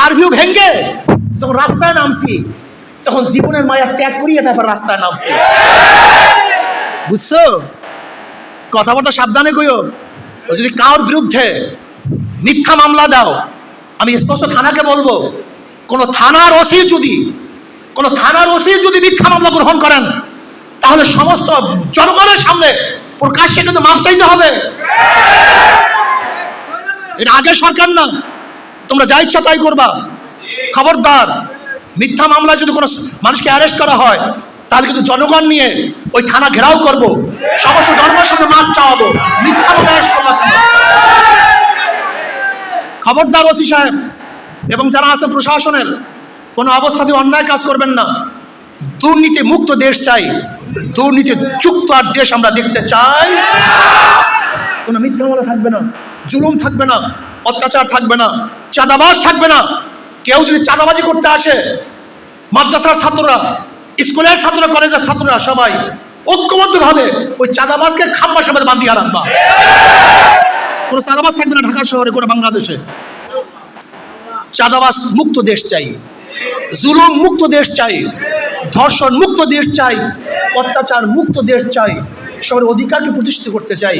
Curfew ভেঙে যখন রাস্তায় নামছি, তখন জীবনের মায়া ত্যাগ করিয়ে তারপর রাস্তায় নামছি। বুঝছো? কথাবার্তা সাবধানে কইও। যদি কারোর বিরুদ্ধে মিথ্যা মামলা দাও, আমি স্পষ্ট থানাকে বলবো, কোন থানার ওসি যদি মিথ্যা মামলা গ্রহণ করেন, তাহলে সমস্ত জনগণের সামনে প্রকাশ্যে কিন্তু মাপ চাইতে হবে। এর আগে সরকার না, তোমরা যা ইচ্ছা তাই করবা। খবরদার, মিথ্যা মামলায় যদি কোনো মানুষকে অ্যারেস্ট করা হয়, তাহলে কিন্তু জনগণ নিয়ে ওই থানা ঘেরাও করব, সমস্ত জনগণের সাথে মাপ চাওয়াবো। মিথ্যা মামলা অ্যারেস্ট করবা কেন? খবরদার ওসি সাহেব এবং যারা আছে প্রশাসনের, কোনো অবস্থাতে অন্যায় কাজ করবেন না। দুর্নীতি মুক্ত দেশ চাই, দুর্নীতি যুক্ত আর দেশ আমরা দেখতে চাই। কোনো মিথ্যা মামলা থাকবে না, জুলুম থাকবে না, অত্যাচার থাকবে না, চাঁদাবাজ থাকবে না। কেউ যদি চাঁদাবাজি করতে আসে, মাদ্রাসার ছাত্ররা, স্কুলের ছাত্ররা, কলেজের ছাত্ররা সবাই ঐক্যবদ্ধভাবে ওই চাঁদাবাজকে খাম্বা সামনে বান্ধিয়ে রাখবা। কোনো চাঁদাবাজ থাকবে না ঢাকা শহরে, কোনো বাংলাদেশে। চাঁদাবাজ মুক্ত দেশ চাই, জুলুম মুক্ত দেশ চাই, ধর্ষণ মুক্ত দেশ চাই, অত্যাচার মুক্ত দেশ চাই, সবার অধিকারকে প্রতিষ্ঠিত করতে চাই।